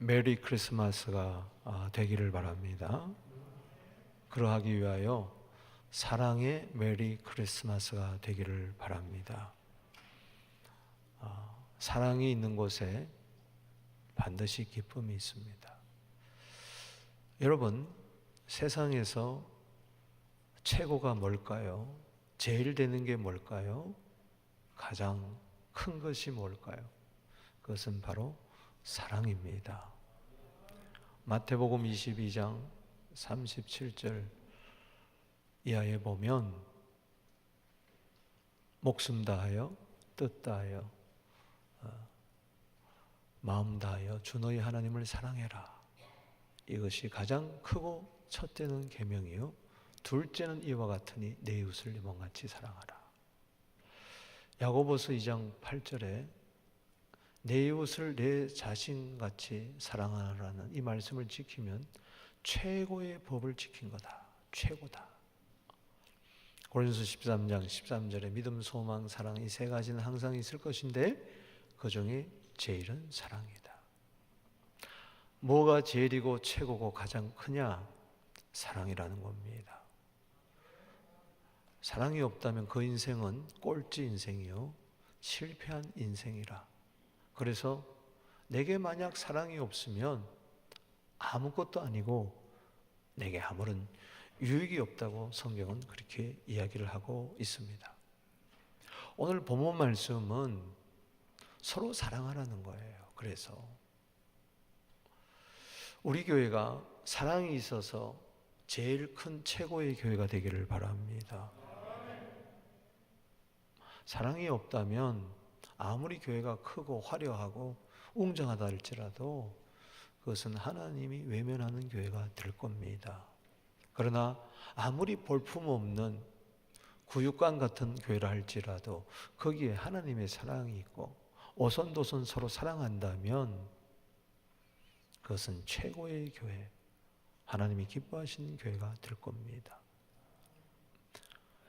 메리 크리스마스가 되기를 바랍니다. 그러하기 위하여 사랑의 메리 크리스마스가 되기를 바랍니다. 사랑이 있는 곳에 반드시 기쁨이 있습니다. 여러분, 세상에서 최고가 뭘까요? 제일 되는 게 뭘까요? 가장 큰 것이 뭘까요? 그것은 바로 사랑입니다. 마태복음 22장 37절 이하에 보면 목숨 다하여 뜻 다하여 마음 다하여 주 너희 하나님을 사랑해라. 이것이 가장 크고 첫째는 계명이요 둘째는 이와 같으니 내 이웃을 네 몸같이 사랑하라. 야고보서 2장 8절에 내 이웃을 내 자신같이 사랑하라는 이 말씀을 지키면 최고의 법을 지킨 거다. 최고다. 고린도서 13장 13절에 믿음, 소망, 사랑 이 세 가지는 항상 있을 것인데 그 중에 제일은 사랑이다. 뭐가 제일이고 최고고 가장 크냐? 사랑이라는 겁니다. 사랑이 없다면 그 인생은 꼴찌 인생이요 실패한 인생이라. 그래서 내게 만약 사랑이 없으면 아무것도 아니고 내게 아무런 유익이 없다고 성경은 그렇게 이야기를 하고 있습니다. 오늘 본문 말씀은 서로 사랑하라는 거예요. 그래서 우리 교회가 사랑이 있어서 제일 큰 최고의 교회가 되기를 바랍니다. 사랑이 없다면 아무리 교회가 크고 화려하고 웅장하다 할지라도 그것은 하나님이 외면하는 교회가 될 겁니다. 그러나 아무리 볼품없는 구육관 같은 교회라 할지라도 거기에 하나님의 사랑이 있고 오손도손 서로 사랑한다면 그것은 최고의 교회, 하나님이 기뻐하시는 교회가 될 겁니다.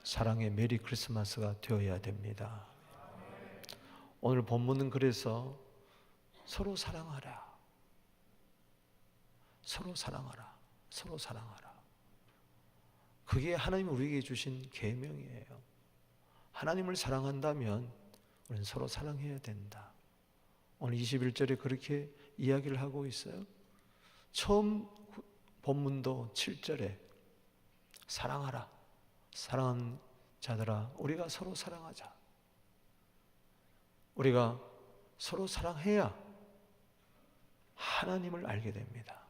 사랑의 메리 크리스마스가 되어야 됩니다. 오늘 본문은 그래서 서로 사랑하라. 서로 사랑하라. 서로 사랑하라. 그게 하나님이 우리에게 주신 계명이에요. 하나님을 사랑한다면 우리는 서로 사랑해야 된다. 오늘 21절에 그렇게 이야기를 하고 있어요. 처음 본문도 7절에 사랑하라. 사랑하는 자들아, 우리가 서로 사랑하자. 우리가 서로 사랑해야 하나님을 알게 됩니다.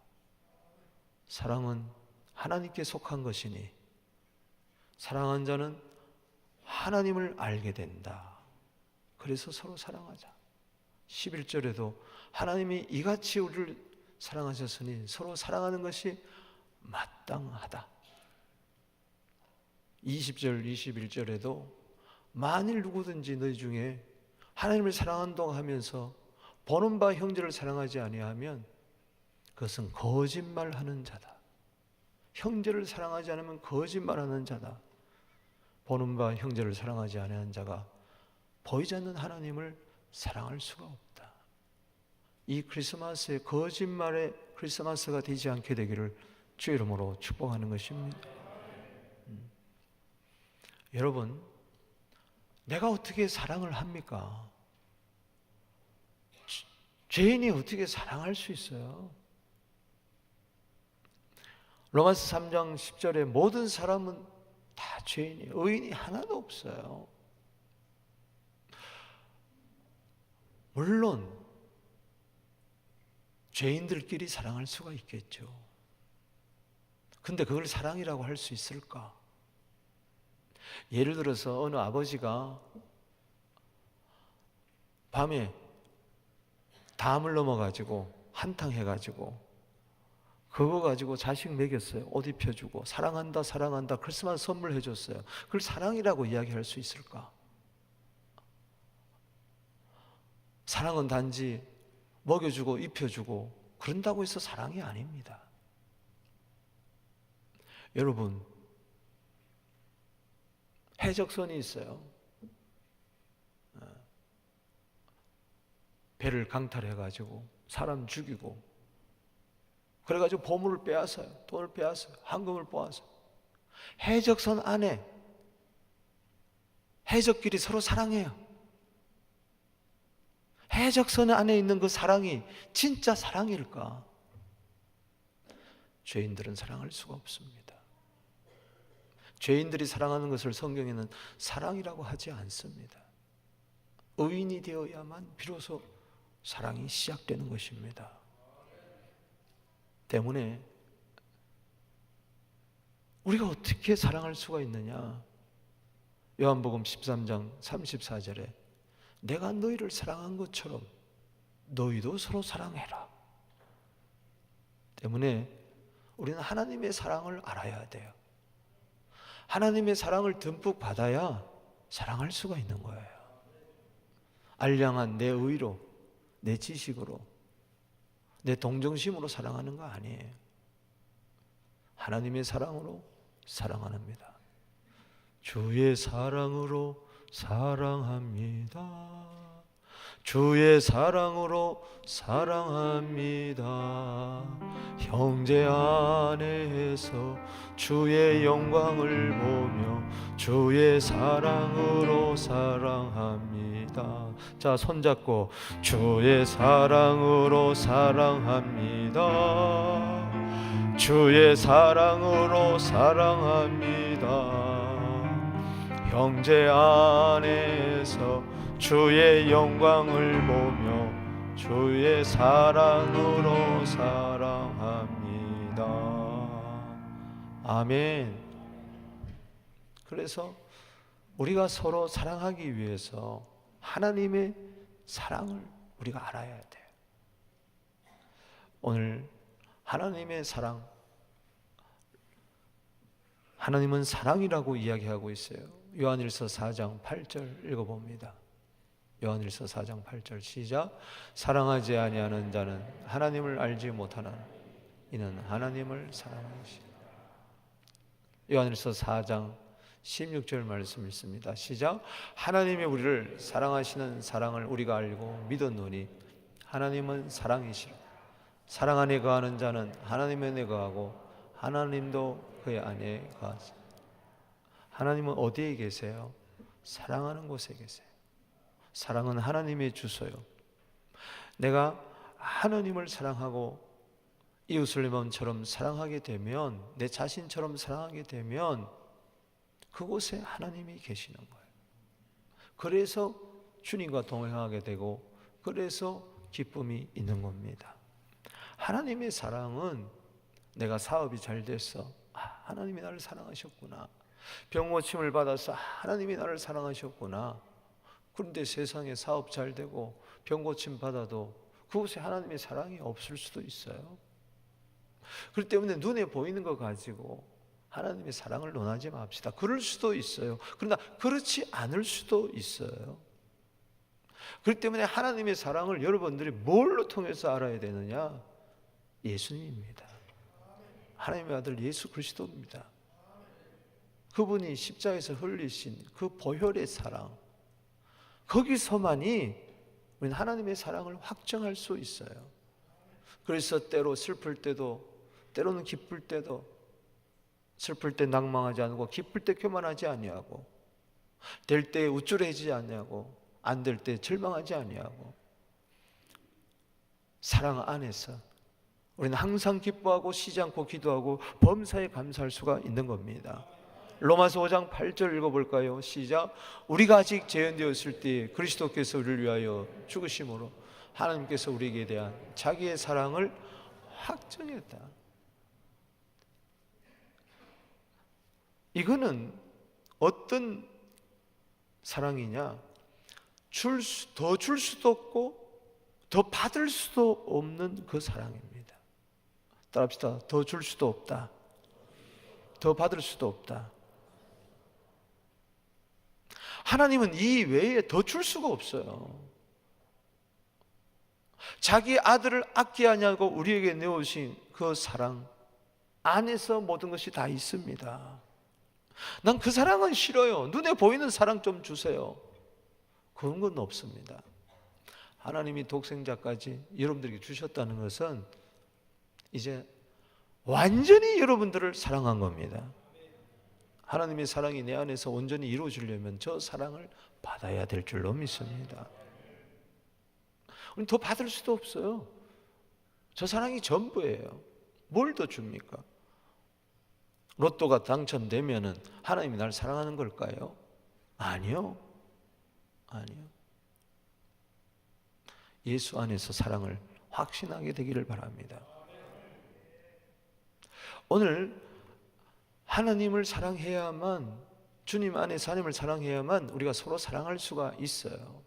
사랑은 하나님께 속한 것이니 사랑한 자는 하나님을 알게 된다. 그래서 서로 사랑하자. 11절에도 하나님이 이같이 우리를 사랑하셨으니 서로 사랑하는 것이 마땅하다. 20절, 21절에도 만일 누구든지 너희 중에 하나님을 사랑한다고 하면서 보는 바 형제를 사랑하지 아니하면 그것은 거짓말하는 자다. 형제를 사랑하지 않으면 거짓말하는 자다. 보는 바 형제를 사랑하지 아니하는 자가 보이지 않는 하나님을 사랑할 수가 없다. 이 크리스마스에 거짓말의 크리스마스가 되지 않게 되기를 주 이름으로 축복하는 것입니다. 여러분, 내가 어떻게 사랑을 합니까? 죄인이 어떻게 사랑할 수 있어요? 로마서 3장 10절에 모든 사람은 다 죄인이에요. 의인이 하나도 없어요. 물론 죄인들끼리 사랑할 수가 있겠죠. 근데 그걸 사랑이라고 할 수 있을까? 예를 들어서 어느 아버지가 밤에 담을 넘어가지고 한탕 해가지고 그거 가지고 자식 먹였어요. 옷 입혀주고 사랑한다 사랑한다 크리스마스 선물 해줬어요. 그걸 사랑이라고 이야기할 수 있을까? 사랑은 단지 먹여주고 입혀주고 그런다고 해서 사랑이 아닙니다. 여러분, 해적선이 있어요. 배를 강탈해가지고 사람 죽이고 그래가지고 보물을 빼앗아요. 돈을 빼앗아요. 황금을 뽑아서. 해적선 안에 해적끼리 서로 사랑해요. 해적선 안에 있는 그 사랑이 진짜 사랑일까? 죄인들은 사랑할 수가 없습니다. 죄인들이 사랑하는 것을 성경에는 사랑이라고 하지 않습니다. 의인이 되어야만 비로소 사랑이 시작되는 것입니다. 때문에 우리가 어떻게 사랑할 수가 있느냐? 요한복음 13장 34절에 내가 너희를 사랑한 것처럼 너희도 서로 사랑해라. 때문에 우리는 하나님의 사랑을 알아야 돼요. 하나님의 사랑을 듬뿍 받아야 사랑할 수가 있는 거예요. 알량한 내 의로, 내 지식으로, 내 동정심으로 사랑하는 거 아니에요. 하나님의 사랑으로 사랑합니다. 주의 사랑으로 사랑합니다. 주의 사랑으로 사랑합니다. 형제 안에서 주의 영광을 보며 주의 사랑으로 사랑합니다. 자, 손잡고 주의 사랑으로 사랑합니다. 주의 사랑으로 사랑합니다. 형제 안에서 주의 영광을 보며 주의 사랑으로 사랑합니다. 아멘. 그래서 우리가 서로 사랑하기 위해서 하나님의 사랑을 우리가 알아야 돼요. 오늘 하나님의 사랑, 하나님은 사랑이라고 이야기하고 있어요. 요한일서 4장 8절 읽어봅니다. 요한일서 4장 8절 시작. 사랑하지 아니하는 자는 하나님을 알지 못하나 이는 하나님을 사랑하시라. 요한일서 4장 16절 말씀 읽습니다. 시작. 하나님이 우리를 사랑하시는 사랑을 우리가 알고 믿었노니 하나님은 사랑이시라. 사랑 안에 거하는 자는 하나님 안에 거하고 하나님도 그의 안에 거하시라. 하나님은 어디에 계세요? 사랑하는 곳에 계세요. 사랑은 하나님의 주소요. 내가 하나님을 사랑하고 이웃을 내 마음처럼 사랑하게 되면, 내 자신처럼 사랑하게 되면 그곳에 하나님이 계시는 거예요. 그래서 주님과 동행하게 되고, 그래서 기쁨이 있는 겁니다. 하나님의 사랑은 내가 사업이 잘 됐어, 하나님이 나를 사랑하셨구나. 병 고침을 받아서 하나님이 나를 사랑하셨구나. 그런데 세상에 사업 잘 되고 병 고침 받아도 그곳에 하나님의 사랑이 없을 수도 있어요. 그렇기 때문에 눈에 보이는 거 가지고 하나님의 사랑을 논하지 맙시다. 그럴 수도 있어요. 그러나 그렇지 않을 수도 있어요. 그렇기 때문에 하나님의 사랑을 여러분들이 뭘로 통해서 알아야 되느냐? 예수님입니다. 하나님의 아들 예수 그리스도입니다. 그분이 십자가에서 흘리신 그 보혈의 사랑, 거기서만이 우리는 하나님의 사랑을 확정할 수 있어요. 그래서 때로 슬플 때도, 때로는 기쁠 때도, 슬플 때 낭망하지 않고 기쁠 때 교만하지 아니하고, 될 때 우쭐해지지 아니하고, 안 될 때 절망하지 아니하고, 사랑 안에서 우리는 항상 기뻐하고 쉬지 않고 기도하고 범사에 감사할 수가 있는 겁니다. 로마서 5장 8절 읽어볼까요? 시작. 우리가 아직 재현되었을 때 그리스도께서 우리를 위하여 죽으심으로 하나님께서 우리에게 대한 자기의 사랑을 확정했다. 이거는 어떤 사랑이냐? 더 줄 수도 없고 더 받을 수도 없는 그 사랑입니다. 따라합시다. 더 줄 수도 없다. 더 받을 수도 없다. 하나님은 이 외에 더 줄 수가 없어요. 자기 아들을 아끼하냐고 우리에게 내오신 그 사랑 안에서 모든 것이 다 있습니다. 난 그 사랑은 싫어요. 눈에 보이는 사랑 좀 주세요. 그런 건 없습니다. 하나님이 독생자까지 여러분들에게 주셨다는 것은 이제 완전히 여러분들을 사랑한 겁니다. 하나님의 사랑이 내 안에서 온전히 이루어지려면 저 사랑을 받아야 될 줄로 믿습니다. 우리는 더 받을 수도 없어요. 저 사랑이 전부예요. 뭘 더 줍니까? 로또가 당첨되면은 하나님이 날 사랑하는 걸까요? 아니요. 아니요. 예수 안에서 사랑을 확신하게 되기를 바랍니다. 오늘 하나님을 사랑해야만, 주님 안에서 하나님을 사랑해야만 우리가 서로 사랑할 수가 있어요.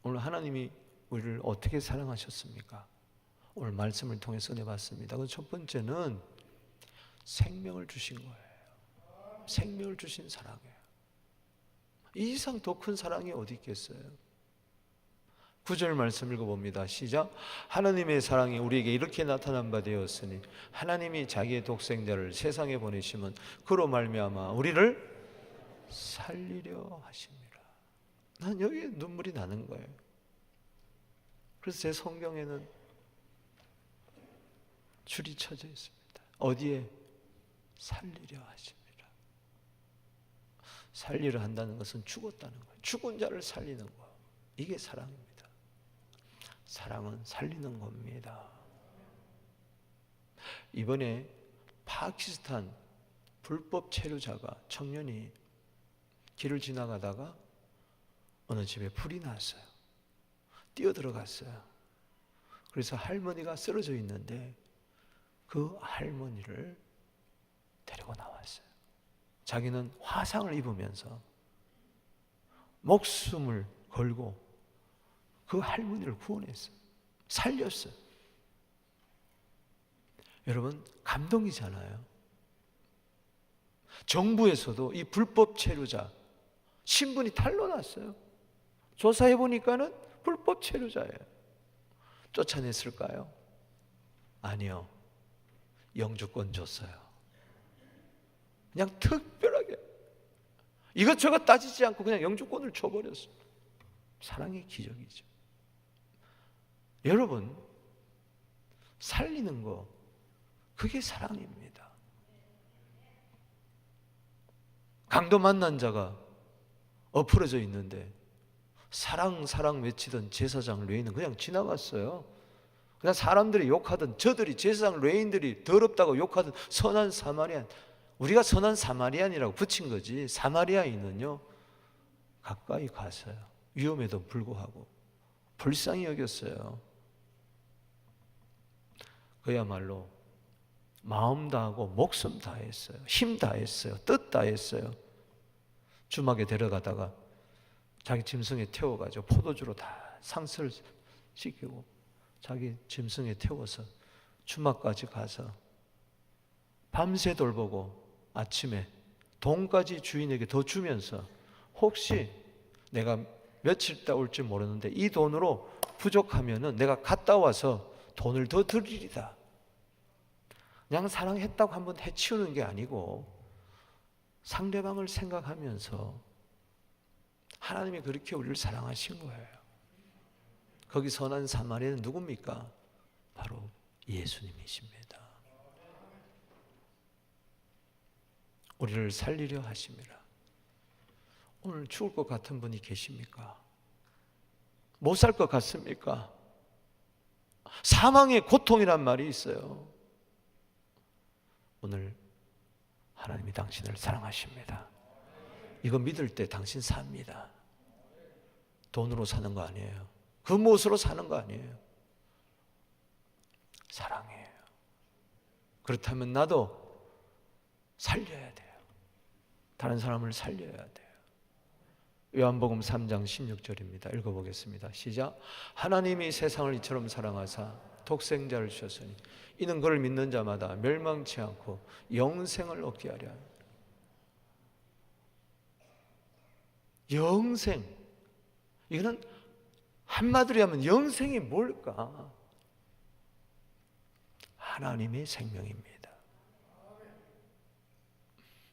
오늘 하나님이 우리를 어떻게 사랑하셨습니까? 오늘 말씀을 통해 써내봤습니다. 첫 번째는 생명을 주신 거예요. 생명을 주신 사랑이에요. 이 이상 더 큰 사랑이 어디 있겠어요? 9절 말씀 읽어봅니다. 시작. 하나님의 사랑이 우리에게 이렇게 나타난 바 되었으니 하나님이 자기의 독생자를 세상에 보내시면 그로 말미암아 우리를 살리려 하십니다. 난 여기에 눈물이 나는 거예요. 그래서 제 성경에는 줄이 쳐져 있습니다. 어디에? 살리려 하십니다. 살리려 한다는 것은 죽었다는 거예요. 죽은 자를 살리는 거. 이게 사랑입니다. 사랑은 살리는 겁니다. 이번에 파키스탄 불법 체류자가, 청년이 길을 지나가다가 어느 집에 불이 났어요. 뛰어들어갔어요. 그래서 할머니가 쓰러져 있는데 그 할머니를 데리고 나왔어요. 자기는 화상을 입으면서 목숨을 걸고 그 할머니를 구원했어요. 살렸어요. 여러분, 감동이잖아요. 정부에서도 이 불법 체류자 신분이 탄로났어요. 조사해 보니까는 불법 체류자예요. 쫓아냈을까요? 아니요. 영주권 줬어요. 그냥 특별하게 이것저것 따지지 않고 그냥 영주권을 줘버렸어요. 사랑의 기적이죠. 여러분, 살리는 거, 그게 사랑입니다. 강도 만난 자가 엎어져 있는데 사랑 사랑 외치던 제사장 레위인은 그냥 지나갔어요. 그냥 사람들이 욕하던, 저들이 제사장 레위인들이 더럽다고 욕하던 선한 사마리안, 우리가 선한 사마리안이라고 붙인 거지, 사마리아인은요 가까이 갔어요. 위험에도 불구하고 불쌍히 여겼어요. 그야말로 마음 다하고 목숨 다했어요. 힘 다했어요. 뜻 다했어요. 주막에 데려가다가 자기 짐승에 태워가지고 포도주로 다 상설을 시키고 자기 짐승에 태워서 주막까지 가서 밤새 돌보고 아침에 돈까지 주인에게 더 주면서 혹시 내가 며칠 있다 올지 모르는데 이 돈으로 부족하면은 내가 갔다 와서 돈을 더 드리리다. 그냥 사랑했다고 한번 해치우는 게 아니고 상대방을 생각하면서 하나님이 그렇게 우리를 사랑하신 거예요. 거기 선한 사마리아는 누굽니까? 바로 예수님이십니다. 우리를 살리려 하십니다. 오늘 죽을 것 같은 분이 계십니까? 못 살 것 같습니까? 사망의 고통이란 말이 있어요. 오늘 하나님이 당신을 사랑하십니다. 이거 믿을 때 당신 삽니다. 돈으로 사는 거 아니에요. 그 무엇으로 사는 거 아니에요. 사랑이에요. 그렇다면 나도 살려야 돼요. 다른 사람을 살려야 돼요. 요한복음 3장 16절입니다. 읽어보겠습니다. 시작. 하나님이 세상을 이처럼 사랑하사 독생자를 주셨으니 이는 그를 믿는 자마다 멸망치 않고 영생을 얻게 하려 합니다. 영생, 이거는 한마디로 하면 영생이 뭘까? 하나님의 생명입니다.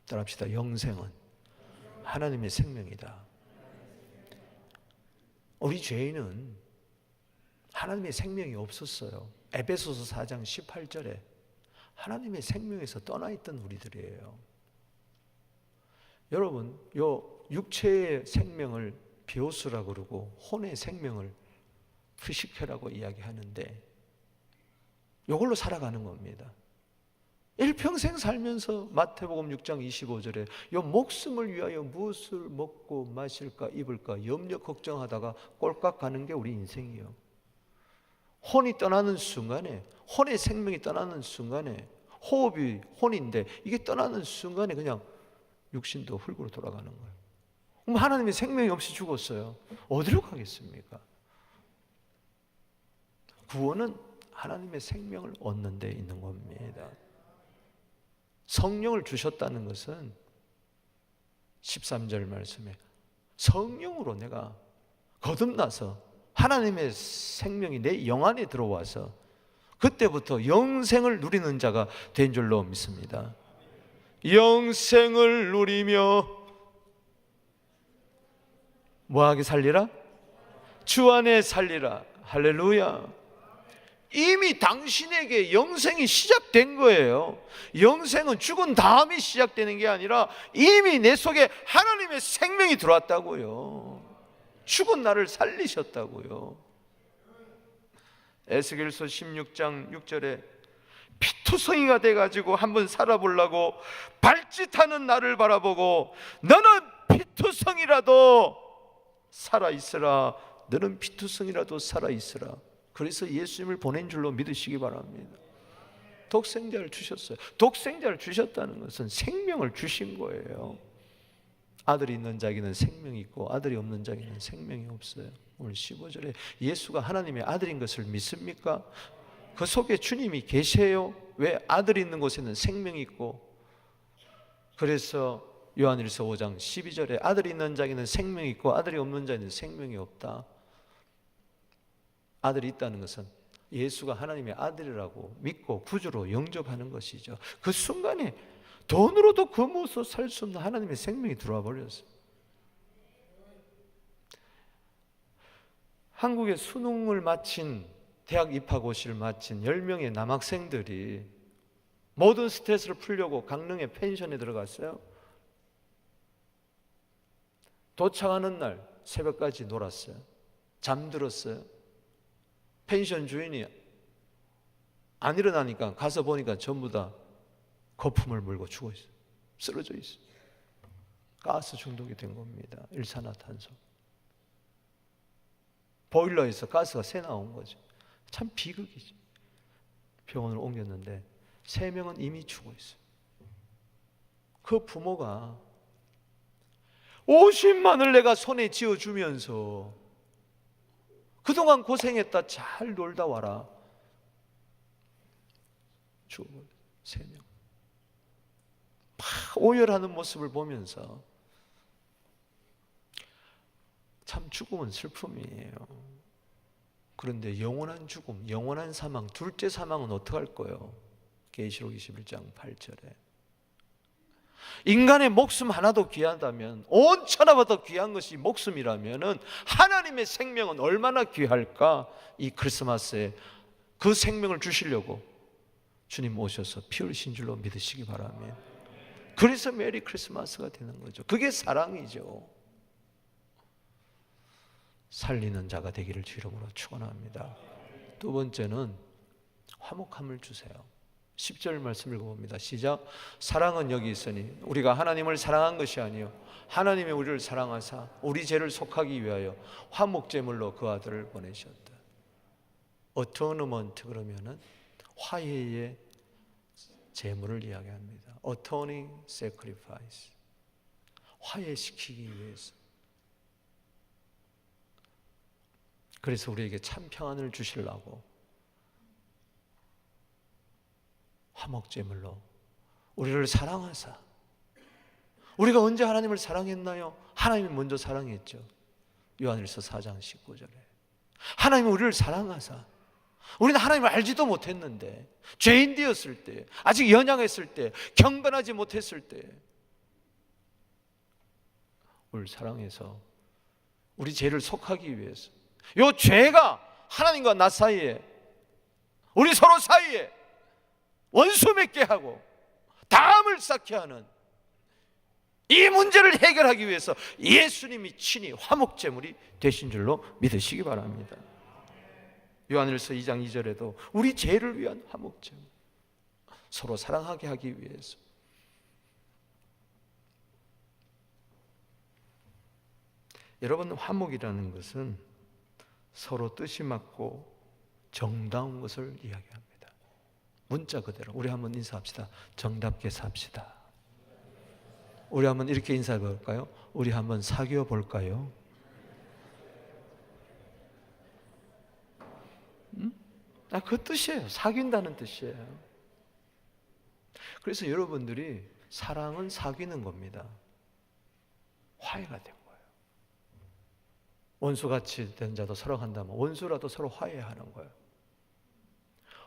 따라합시다. 영생은 하나님의 생명이다. 우리 죄인은 하나님의 생명이 없었어요. 에베소서 4장 18절에 하나님의 생명에서 떠나 있던 우리들이에요. 여러분, 요 육체의 생명을 비오스라 그러고 혼의 생명을 프시케라고 이야기하는데 이걸로 살아가는 겁니다. 일평생 살면서 마태복음 6장 25절에 요 목숨을 위하여 무엇을 먹고 마실까 입을까 염려 걱정하다가 꼴깍 가는 게 우리 인생이에요. 혼이 떠나는 순간에, 혼의 생명이 떠나는 순간에, 호흡이 혼인데 이게 떠나는 순간에 그냥 육신도 흙으로 돌아가는 거예요. 그럼 하나님의 생명이 없이 죽었어요. 어디로 가겠습니까? 구원은 하나님의 생명을 얻는 데 있는 겁니다. 성령을 주셨다는 것은 13절 말씀에 성령으로 내가 거듭나서 하나님의 생명이 내 영 안에 들어와서 그때부터 영생을 누리는 자가 된 줄로 믿습니다. 영생을 누리며 뭐하게 살리라? 주 안에 살리라. 할렐루야. 이미 당신에게 영생이 시작된 거예요. 영생은 죽은 다음에 시작되는 게 아니라 이미 내 속에 하나님의 생명이 들어왔다고요. 죽은 나를 살리셨다고요. 에스겔서 16장 6절에 피투성이가 돼가지고 한번 살아보려고 발짓하는 나를 바라보고 너는 피투성이라도 살아있으라. 너는 피투성이라도 살아있으라. 그래서 예수님을 보낸 줄로 믿으시기 바랍니다. 독생자를 주셨어요. 독생자를 주셨다는 것은 생명을 주신 거예요. 아들이 있는 자에게는 생명이 있고 아들이 없는 자에게는 생명이 없어요. 오늘 15절에 예수가 하나님의 아들인 것을 믿습니까? 그 속에 주님이 계세요. 왜? 아들이 있는 곳에는 생명이 있고. 그래서 요한일서 5장 12절에 아들이 있는 자에게는 생명이 있고 아들이 없는 자에는 생명이 없다. 아들이 있다는 것은 예수가 하나님의 아들이라고 믿고 구주로 영접하는 것이죠. 그 순간에 돈으로도 거머서 살 수 없는 하나님의 생명이 들어와 버렸어요. 한국에 수능을 마친 대학 입학고시를 마친 10명의 남학생들이 모든 스트레스를 풀려고 강릉의 펜션에 들어갔어요. 도착하는 날 새벽까지 놀았어요. 잠들었어요. 펜션 주인이 안 일어나니까 가서 보니까 전부 다 거품을 물고 죽어 있어요. 쓰러져 있어요. 가스 중독이 된 겁니다. 일산화탄소. 보일러에서 가스가 새 나온 거죠. 참 비극이죠. 병원을 옮겼는데 3명은 이미 죽어 있어요. 그 부모가 50만을 내가 손에 쥐어주면서 그동안 고생했다 잘 놀다 와라. 죽어버려. 3명. 막 오열하는 모습을 보면서 참 죽음은 슬픔이에요. 그런데 영원한 죽음, 영원한 사망, 둘째 사망은 어떡할 거예요? 계시록 21장 8절에 인간의 목숨 하나도 귀하다면, 온 천하보다 귀한 것이 목숨이라면 하나님의 생명은 얼마나 귀할까? 이 크리스마스에 그 생명을 주시려고 주님 오셔서 피 흘리신 줄로 믿으시기 바랍니다. 그래서 메리 크리스마스가 되는 거죠. 그게 사랑이죠. 살리는 자가 되기를 주 이름으로 축원합니다. 두 번째는 화목함을 주세요. 10절 말씀 읽어봅니다. 시작. 사랑은 여기 있으니 우리가 하나님을 사랑한 것이 아니요 하나님이 우리를 사랑하사 우리 죄를 속하기 위하여 화목제물로 그 아들을 보내셨다. 어토너먼트 그러면은 화해의 제물을 이야기합니다. Atoning Sacrifice. 화해시키기 위해서. 그래서 우리에게 참 평안을 주시려고 화목제물로 우리를 사랑하사. 우리가 언제 하나님을 사랑했나요? 하나님이 먼저 사랑했죠. 요한일서 4장 19절에 하나님이 우리를 사랑하사. 우리는 하나님을 알지도 못했는데, 죄인 되었을 때, 아직 연약했을 때, 경건하지 못했을 때 우리를 사랑해서 우리 죄를 속하기 위해서, 이 죄가 하나님과 나 사이에 우리 서로 사이에 원수 맺게 하고 담을 쌓게 하는 이 문제를 해결하기 위해서 예수님이 친히 화목제물이 되신 줄로 믿으시기 바랍니다. 요한일서 2장 2절에도 우리 죄를 위한 화목제물, 서로 사랑하게 하기 위해서. 여러분, 화목이라는 것은 서로 뜻이 맞고 정다운 것을 이야기합니다. 문자 그대로 우리 한번 인사합시다. 정답게 삽시다. 우리 한번 이렇게 인사해 볼까요? 우리 한번 사귀어 볼까요? 그 뜻이에요. 사귄다는 뜻이에요. 그래서 여러분들이 사랑은 사귀는 겁니다. 화해가 된 거예요. 원수같이 된 자도 사랑한다면 원수라도 서로 화해하는 거예요.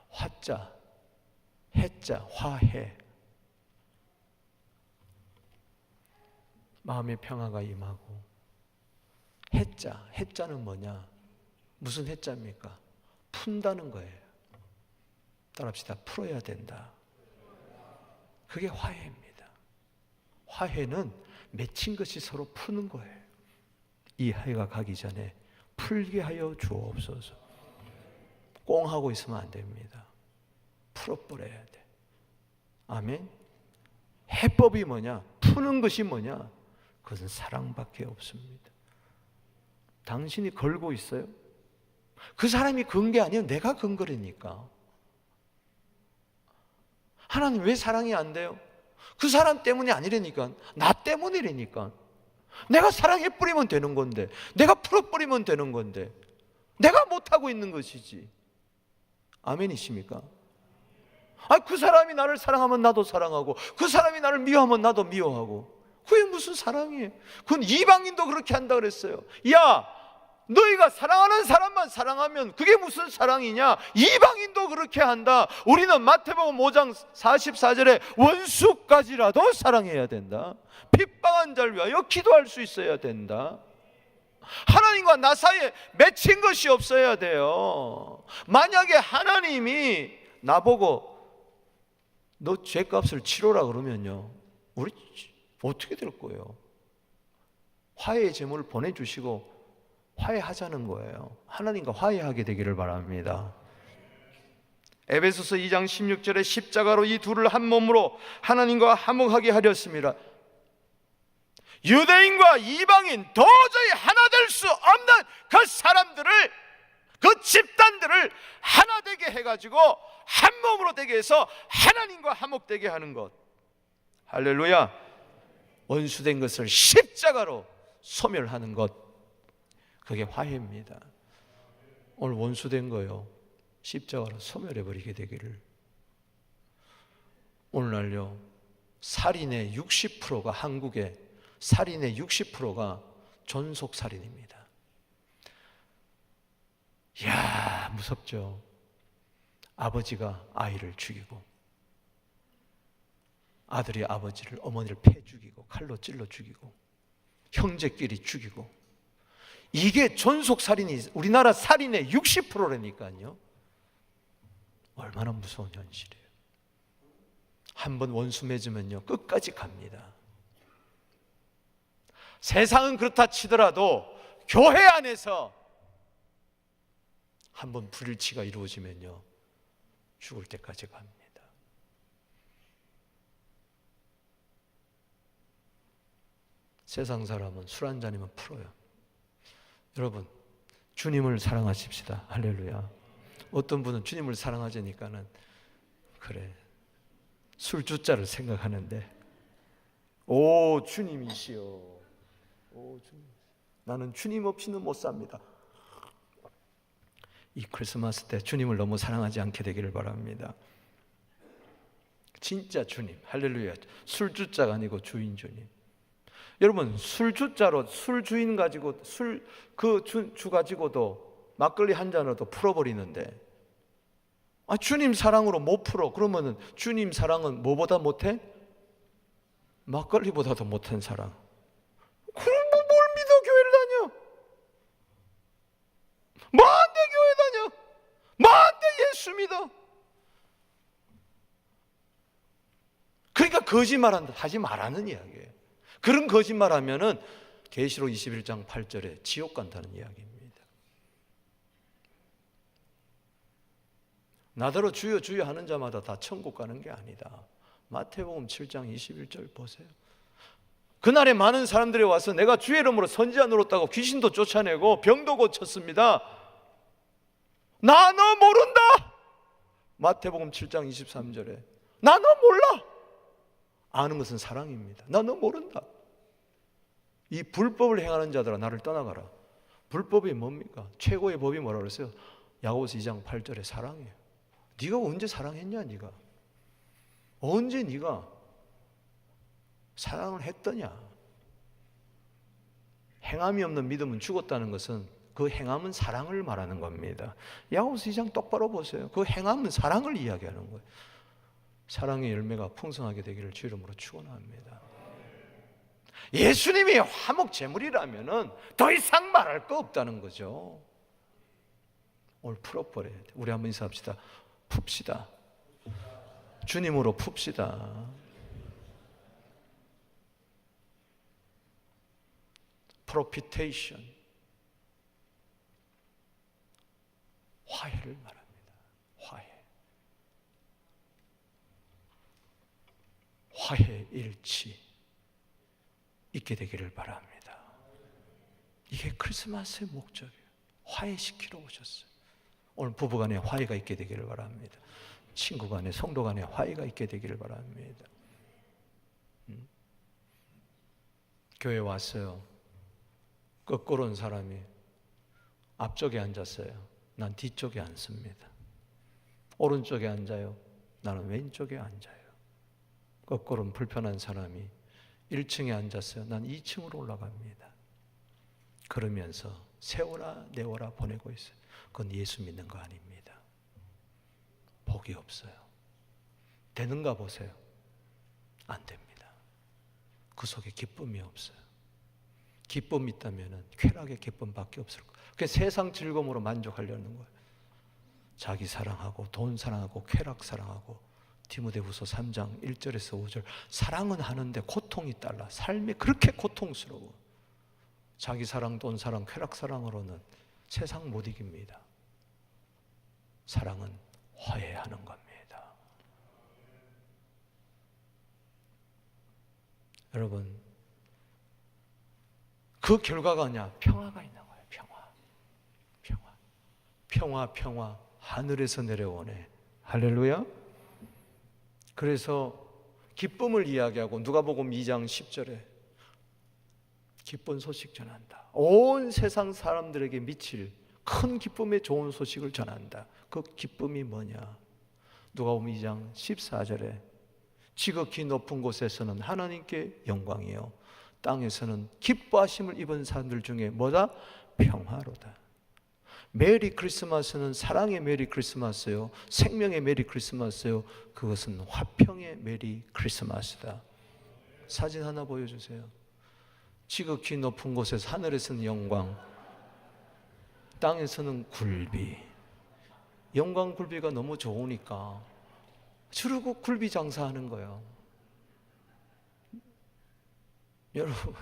화자, 해자, 화해. 마음의 평화가 임하고. 해자, 해자는 뭐냐? 무슨 해자입니까? 푼다는 거예요. 따라합시다. 풀어야 된다. 그게 화해입니다. 화해는 맺힌 것이 서로 푸는 거예요. 이 해가 가기 전에 풀게 하여 주옵소서. 꽁하고 있으면 안 됩니다. 풀어버려야 돼. 아멘. 해법이 뭐냐? 푸는 것이 뭐냐? 그것은 사랑밖에 없습니다. 당신이 걸고 있어요? 그 사람이 건 게 아니에요. 내가 건 거라니까. 하나님 왜 사랑이 안 돼요? 그 사람 때문이 아니라니까. 나 때문이라니까. 내가 사랑해 뿌리면 되는 건데, 내가 풀어버리면 되는 건데, 내가 못하고 있는 것이지. 아멘이십니까? 그 사람이 나를 사랑하면 나도 사랑하고, 그 사람이 나를 미워하면 나도 미워하고. 그게 무슨 사랑이에요? 그건 이방인도 그렇게 한다 그랬어요. 야, 너희가 사랑하는 사람만 사랑하면 그게 무슨 사랑이냐? 이방인도 그렇게 한다. 우리는 마태복음 5장 44절에 원수까지라도 사랑해야 된다. 핍박한 자를 위하여 기도할 수 있어야 된다. 하나님과 나 사이에 맺힌 것이 없어야 돼요. 만약에 하나님이 나보고 너 죄값을 치러라 그러면요, 우리 어떻게 될 거예요? 화해의 제물을 보내주시고 화해하자는 거예요. 하나님과 화해하게 되기를 바랍니다. 에베소서 2장 16절에 십자가로 이 둘을 한 몸으로 하나님과 화목하게 하렸습니다. 유대인과 이방인 도저히 하나 될 수 없는 그 사람들을, 그 집단들을 하나 되게 해가지고 한 몸으로 되게 해서 하나님과 화목되게 하는 것. 할렐루야. 원수된 것을 십자가로 소멸하는 것, 그게 화해입니다. 오늘 원수된 거요, 십자가로 소멸해버리게 되기를. 오늘날요, 살인의 60%가, 한국의 살인의 60%가 존속살인입니다. 이야, 무섭죠. 아버지가 아이를 죽이고, 아들이 아버지를, 어머니를 패 죽이고, 칼로 찔러 죽이고, 형제끼리 죽이고. 이게 존속살인이 우리나라 살인의 60%라니까요. 얼마나 무서운 현실이에요. 한번 원수 맺으면요, 끝까지 갑니다. 세상은 그렇다 치더라도 교회 안에서 한번 불일치가 이루어지면요, 죽을 때까지 갑니다. 세상 사람은 술 한 잔이면 풀어요. 여러분, 주님을 사랑하십시다. 할렐루야. 어떤 분은 주님을 사랑하자니까는 그래, 술주자를 생각하는데, 오 주님이시여, 오 주님, 나는 주님 없이는 못 삽니다. 이 크리스마스 때 주님을 너무 사랑하지 않게 되기를 바랍니다. 진짜 주님, 할렐루야. 술주자가 아니고 주인 주님. 여러분, 술주자로, 술 주인 가지고, 술 그 주 가지고도 막걸리 한 잔으로도 풀어버리는데, 주님 사랑으로 못 풀어. 그러면은 주님 사랑은 뭐보다 못해? 막걸리보다도 못한 사랑. 그럼 뭘 믿어 교회를 다녀? 뭐한테 교회 다녀? 뭐한테 예수 없습니다. 그러니까 거짓말한다 하지 말라는 이야기예요. 그런 거짓말하면은 계시록 21장 8절에 지옥 간다는 이야기입니다. 나더러 주여 주여 하는 자마다 다 천국 가는 게 아니다. 마태복음 7장 21절 보세요. 그날에 많은 사람들이 와서 내가 주의 이름으로 선지자 노릇하고 귀신도 쫓아내고 병도 고쳤습니다. 나 너 모른다. 마태복음 7장 23절에 나 너 몰라. 아는 것은 사랑입니다. 나 너 모른다. 이 불법을 행하는 자들아 나를 떠나가라. 불법이 뭡니까? 최고의 법이 뭐라고 그랬어요? 야고보서 2장 8절에 사랑이에요. 네가 언제 사랑했냐? 네가 언제 네가 사랑을 했더냐? 행함이 없는 믿음은 죽었다는 것은 그 행함은 사랑을 말하는 겁니다. 야고보서 2장 똑바로 보세요. 그 행함은 사랑을 이야기하는 거예요. 사랑의 열매가 풍성하게 되기를 주 이름으로 축원합니다. 예수님이 화목 제물이라면은 더 이상 말할 거 없다는 거죠. 오늘 풀어버려야 돼. 우리 한번 인사합시다. 풉시다. 주님으로 풉시다. 프로피테이션, 화해를 말합니다. 화해 일치 있게 되기를 바랍니다. 이게 크리스마스의 목적이에요. 화해시키러 오셨어요. 오늘 부부간에 화해가 있게 되기를 바랍니다. 친구간에, 성도간에 화해가 있게 되기를 바랍니다. 교회 왔어요. 거꾸로 온 사람이 앞쪽에 앉았어요. 난 뒤쪽에 앉습니다. 오른쪽에 앉아요. 나는 왼쪽에 앉아요. 거꾸로 온 불편한 사람이 1층에 앉았어요. 난 2층으로 올라갑니다. 그러면서 세워라 내워라 보내고 있어요. 그건 예수 믿는 거 아닙니다. 복이 없어요. 되는가 보세요. 안 됩니다. 그 속에 기쁨이 없어요. 기쁨이 있다면 쾌락의 기쁨밖에 없을 거예요. 그게 세상 즐거움으로 만족하려는 거예요. 자기 사랑하고 돈 사랑하고 쾌락 사랑하고. 디모데후서 3장 1절에서 5절 사랑은 하는데 고통이 달라. 삶이 그렇게 고통스러워. 자기 사랑, 돈 사랑, 쾌락 사랑으로는 세상 못 이깁니다. 사랑은 화해하는 겁니다. 여러분, 그 결과가 뭐냐? 평화가 있는 거예요. 평화 하늘에서 내려오네. 할렐루야. 그래서 기쁨을 이야기하고 누가복음 2장 10절에 기쁜 소식 전한다. 온 세상 사람들에게 미칠 큰 기쁨의 좋은 소식을 전한다. 그 기쁨이 뭐냐? 누가복음 2장 14절에 지극히 높은 곳에서는 하나님께 영광이요 땅에서는 기뻐하심을 입은 사람들 중에 뭐다? 평화로다. 메리 크리스마스는 사랑의 메리 크리스마스요, 생명의 메리 크리스마스요. 그것은 화평의 메리 크리스마스다. 사진 하나 보여주세요. 지극히 높은 곳에서 하늘에서는 영광, 땅에서는 굴비. 영광 굴비가 너무 좋으니까 주르고 굴비 장사하는 거예요. 여러분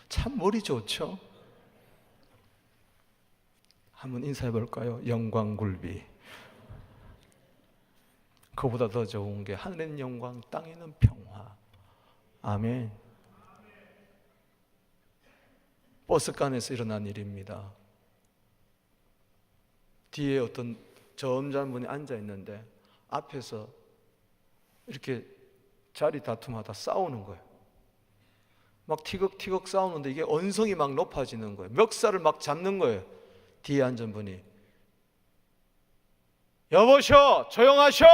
참 머리 좋죠? 한번 인사해 볼까요? 영광굴비. 그보다 더 좋은 게 하늘에는 영광, 땅에는 평화. 아멘. 버스간에서 일어난 일입니다. 뒤에 어떤 점잖은 분이 앉아 있는데 앞에서 이렇게 자리 다툼하다 싸우는 거예요. 막 티격티격 싸우는데 이게 언성이 막 높아지는 거예요. 멱살을 막 잡는 거예요. 뒤에 앉은 분이 여보셔 조용하셔.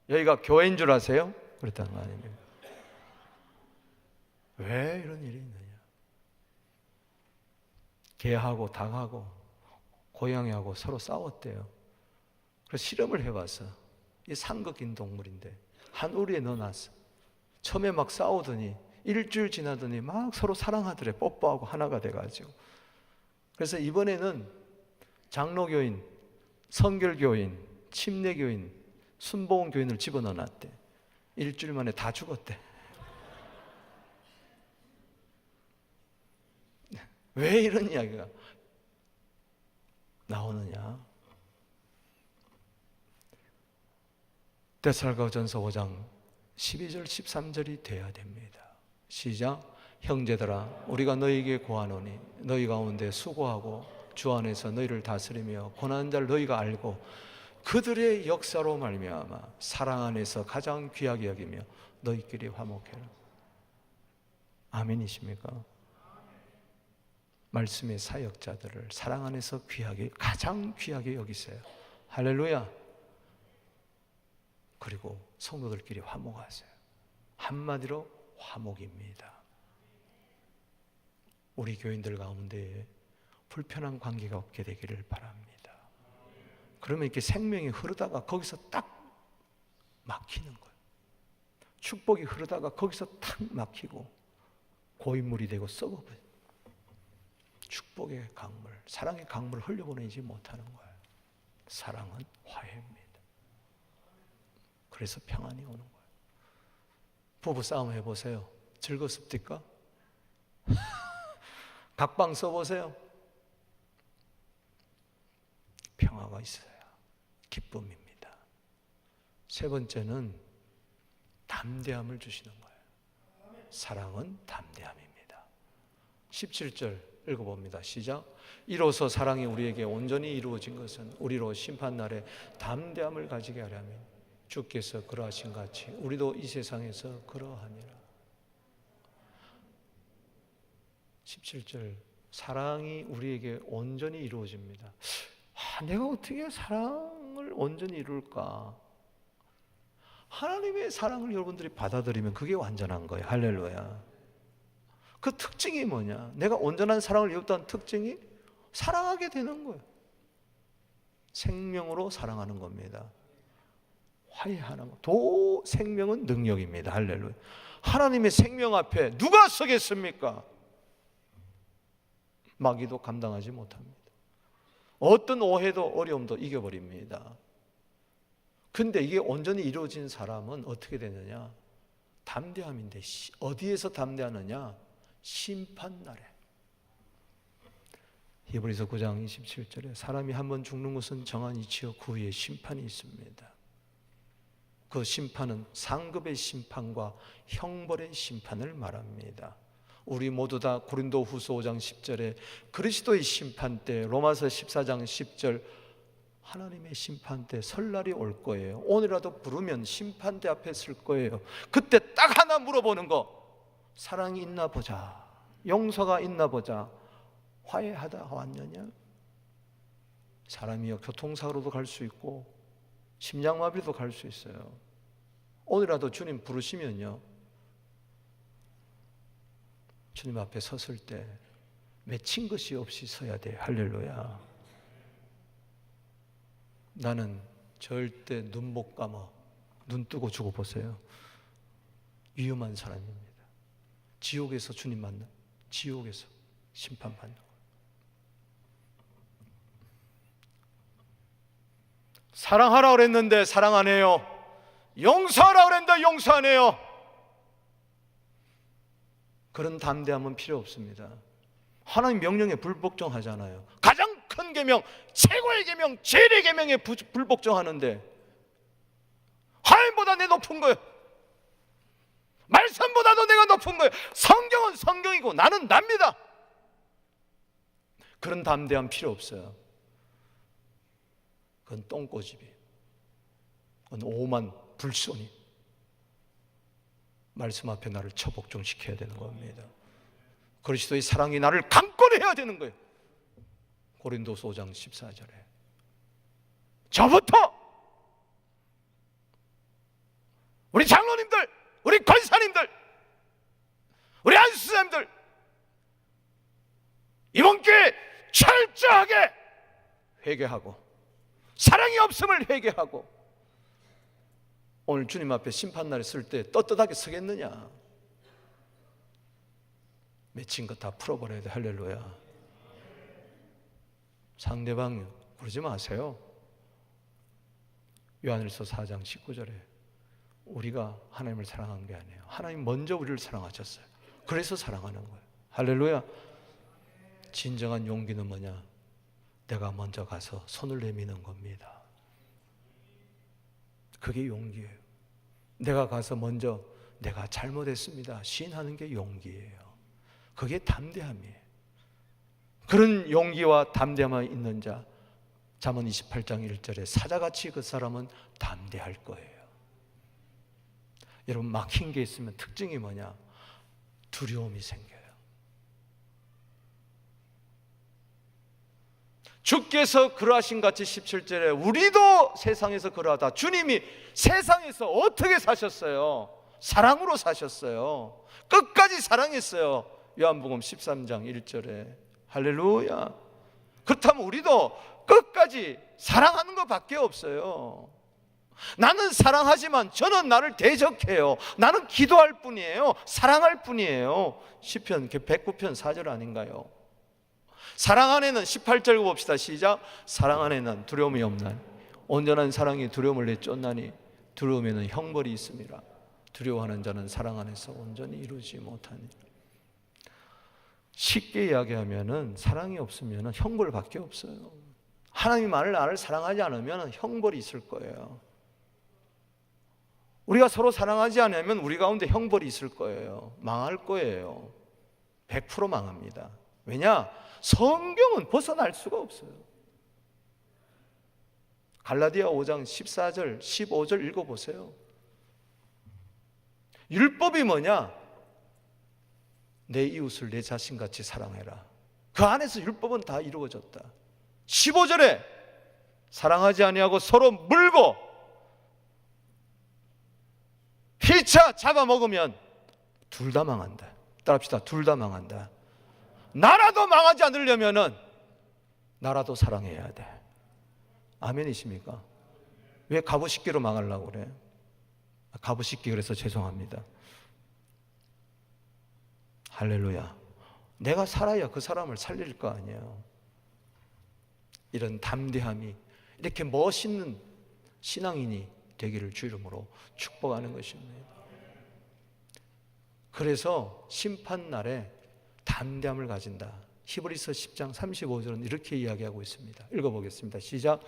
여기가 교회인 줄 아세요? 그랬다는 거 아닙니까? 왜 이런 일이 있느냐? 개하고 닭하고 고양이하고 서로 싸웠대요. 그래서 실험을 해봤어. 이 상극인 동물인데 한 우리에 넣어놨어. 처음에 막 싸우더니 일주일 지나더니 막 서로 사랑하더래. 뽀뽀하고 하나가 돼가지고. 그래서 이번에는 장로교인, 선결교인, 침례 교인, 순복음 교인을 집어넣어놨대. 일주일 만에 다 죽었대. 왜 이런 이야기가 나오느냐? 데살로니가전서 5장 12절 13절이 돼야 됩니다. 시작. 형제들아 우리가 너희에게 고하노니 너희 가운데 수고하고 주 안에서 너희를 다스리며 고난하는 자를 너희가 알고 그들의 역사로 말미암아 사랑 안에서 가장 귀하게 여기며 너희끼리 화목해라. 아멘이십니까? 말씀의 사역자들을 사랑 안에서 귀하게, 가장 귀하게 여기세요. 할렐루야. 그리고 성도들끼리 화목하세요. 한마디로 화목입니다. 우리 교인들 가운데 불편한 관계가 없게 되기를 바랍니다. 그러면 이렇게 생명이 흐르다가 거기서 딱 막히는 거예요. 축복이 흐르다가 거기서 탁 막히고 고인물이 되고 썩어버려요. 축복의 강물, 사랑의 강물을 흘려보내지 못하는 거예요. 사랑은 화해입니다. 그래서 평안이 오는 거예요. 부부 싸움 해보세요. 즐겁습니까? 각방 써보세요. 평화가 있어야 기쁨입니다. 세 번째는 담대함을 주시는 거예요. 사랑은 담대함입니다. 17절 읽어봅니다. 시작. 이로써 사랑이 우리에게 온전히 이루어진 것은 우리로 심판날에 담대함을 가지게 하려면 주께서 그러하신 같이 우리도 이 세상에서 그러하니라. 17절 사랑이 우리에게 온전히 이루어집니다. 내가 어떻게 사랑을 온전히 이룰까? 하나님의 사랑을 여러분들이 받아들이면 그게 완전한 거예요. 할렐루야. 그 특징이 뭐냐? 내가 온전한 사랑을 이뤘다는 특징이 사랑하게 되는 거예요. 생명으로 사랑하는 겁니다. 화해하는 거. 생명은 능력입니다. 할렐루야. 하나님의 생명 앞에 누가 서겠습니까? 마귀도 감당하지 못합니다. 어떤 오해도 어려움도 이겨버립니다. 근데 이게 온전히 이루어진 사람은 어떻게 되느냐? 담대함인데 어디에서 담대하느냐? 심판날에. 히브리서 9장 27절에 사람이 한번 죽는 것은 정한 이치요 그 후에 심판이 있습니다. 그 심판은 상급의 심판과 형벌의 심판을 말합니다. 우리 모두 다 고린도후서 5장 10절에 그리스도의 심판 때, 로마서 14장 10절 하나님의 심판 때 설날이 올 거예요. 오늘이라도 부르면 심판대 앞에 설 거예요. 그때 딱 하나 물어보는 거, 사랑이 있나 보자, 용서가 있나 보자, 화해하다 왔느냐? 사람이요 교통사고로도 갈 수 있고 심장마비도 갈 수 있어요. 오늘이라도 주님 부르시면요, 주님 앞에 섰을 때 맺힌 것이 없이 서야 돼. 할렐루야. 나는 절대 눈 못 감아, 눈 뜨고 죽어보세요. 위험한 사람입니다. 지옥에서 주님 만나, 지옥에서 심판받는 거예요. 사랑하라 그랬는데 사랑 안 해요. 용서하라 그랬는데 용서 안 해요. 그런 담대함은 필요 없습니다. 하나님 명령에 불복종하잖아요. 가장 큰 계명, 최고의 계명, 제일의 계명에 불복종하는데 하나님보다 내 높은 거예요. 말씀보다도 내가 높은 거예요. 성경은 성경이고 나는 납니다. 그런 담대함 필요 없어요. 그건 똥꼬집이에요. 그건 오만 불손이 말씀 앞에 나를 처복종시켜야 되는 겁니다. 그리스도의 사랑이 나를 강권해야 되는 거예요. 고린도서 5장 14절에 저부터 우리 장로님들, 우리 권사님들, 우리 안수사님들 이번 기회에 철저하게 회개하고 사랑이 없음을 회개하고 오늘 주님 앞에 심판날에 설 때 떳떳하게 서겠느냐? 맺힌 거 다 풀어버려야 돼. 할렐루야. 상대방 그러지 마세요. 요한일서 4장 19절에 우리가 하나님을 사랑한 게 아니에요. 하나님 먼저 우리를 사랑하셨어요. 그래서 사랑하는 거예요. 할렐루야. 진정한 용기는 뭐냐? 내가 먼저 가서 손을 내미는 겁니다. 그게 용기예요. 내가 가서 먼저 내가 잘못했습니다 시인하는 게 용기예요. 그게 담대함이에요. 그런 용기와 담대함이 있는 자, 잠언 28장 1절에 사자같이 그 사람은 담대할 거예요. 여러분, 막힌 게 있으면 특징이 뭐냐? 두려움이 생겨요. 주께서 그러하신 같이 17절에 우리도 세상에서 그러하다. 주님이 세상에서 어떻게 사셨어요? 사랑으로 사셨어요. 끝까지 사랑했어요. 요한복음 13장 1절에. 할렐루야. 그렇다면 우리도 끝까지 사랑하는 것밖에 없어요. 나는 사랑하지만 저는 나를 대적해요. 나는 기도할 뿐이에요. 사랑할 뿐이에요. 시편 109편 4절 아닌가요? 사랑 안에는 18절 봅시다. 시작. 사랑 안에는 두려움이 없나니 온전한 사랑이 두려움을 내쫓나니 두려움에는 형벌이 있음이라. 두려워하는 자는 사랑 안에서 온전히 이루지 못하니. 쉽게 이야기하면은 사랑이 없으면 형벌밖에 없어요. 하나님이 나를 사랑하지 않으면 형벌이 있을 거예요. 우리가 서로 사랑하지 않으면 우리 가운데 형벌이 있을 거예요. 망할 거예요. 100% 망합니다. 왜냐? 성경은 벗어날 수가 없어요. 갈라디아 5장 14절 15절 읽어보세요. 율법이 뭐냐? 내 이웃을 내 자신같이 사랑해라. 그 안에서 율법은 다 이루어졌다. 15절에 사랑하지 아니하고 서로 물고 피차 잡아먹으면 둘 다 망한다. 따라합시다. 둘 다 망한다. 나라도 망하지 않으려면은 나라도 사랑해야 돼. 아멘이십니까? 왜 갑오식기로 망하려고 그래? 갑오식기 그래서 죄송합니다. 할렐루야. 내가 살아야 그 사람을 살릴 거 아니에요. 이런 담대함이 이렇게 멋있는 신앙인이 되기를 주 이름으로 축복하는 것입니다. 그래서 심판날에 담대함을 가진다. 히브리서 10장 35절은 이렇게 이야기하고 있습니다. 읽어보겠습니다. 시작.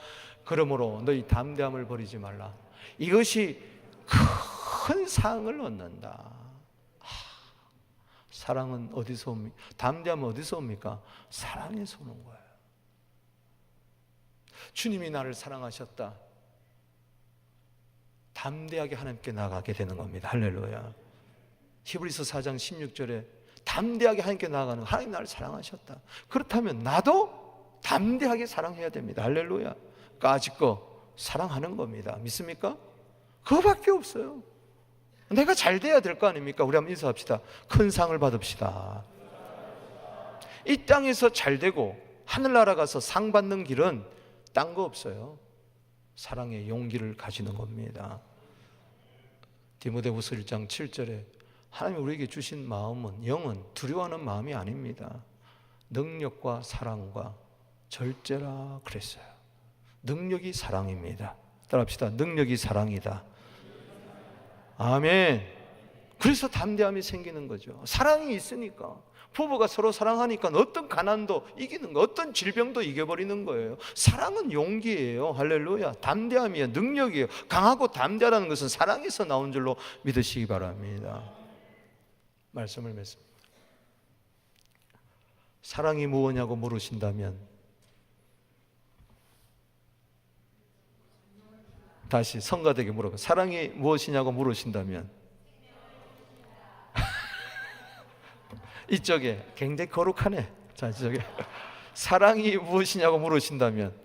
그러므로 너희 담대함을 버리지 말라. 이것이 큰 상을 얻는다. 사랑은 어디서 옵니까? 담대함은 어디서 옵니까? 사랑에서 오는 거예요. 주님이 나를 사랑하셨다. 담대하게 하나님께 나가게 되는 겁니다. 할렐루야. 히브리서 4장 16절에 담대하게 하나님께 나아가는, 하나님 나를 사랑하셨다. 그렇다면 나도 담대하게 사랑해야 됩니다. 할렐루야. 까짓거 사랑하는 겁니다. 믿습니까? 그거밖에 없어요. 내가 잘 돼야 될 거 아닙니까? 우리 한번 인사합시다. 큰 상을 받읍시다. 이 땅에서 잘 되고 하늘나라 가서 상 받는 길은 딴 거 없어요. 사랑의 용기를 가지는 겁니다. 디모데후서 1장 7절에 하나님이 우리에게 주신 마음은, 영은 두려워하는 마음이 아닙니다. 능력과 사랑과 절제라 그랬어요. 능력이 사랑입니다. 따라합시다. 능력이 사랑이다. 아멘. 그래서 담대함이 생기는 거죠. 사랑이 있으니까. 부부가 서로 사랑하니까 어떤 가난도 이기는 거, 어떤 질병도 이겨버리는 거예요. 사랑은 용기예요. 할렐루야. 담대함이에요. 능력이에요. 강하고 담대하다는 것은 사랑에서 나온 줄로 믿으시기 바랍니다. 말씀을 맺습니다. 사랑이 무엇냐고 물으신다면, 다시 성가되게 물어봐. 사랑이 무엇이냐고 물으신다면 이쪽에 굉장히 거룩하네. 자, 이쪽에 사랑이 무엇이냐고 물으신다면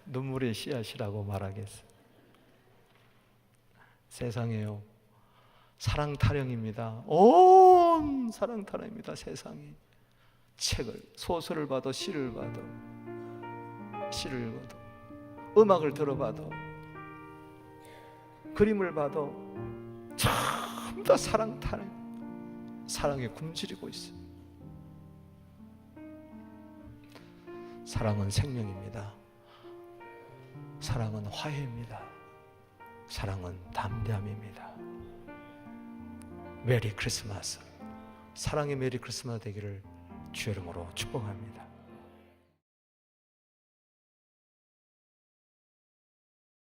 눈물의 씨앗이라고 말하겠어요. 세상에요, 사랑 타령입니다. 온 사랑 타령입니다. 세상이. 책을, 소설을 봐도, 시를 봐도, 시를 읽어도, 음악을 들어봐도, 그림을 봐도 전부 다 사랑 타령, 사랑에 굶주리고 있어요. 사랑은 생명입니다. 사랑은 화해입니다. 사랑은 담대함입니다. 메리 크리스마스. 사랑의 메리 크리스마스 되기를 주의 이름으로 축복합니다.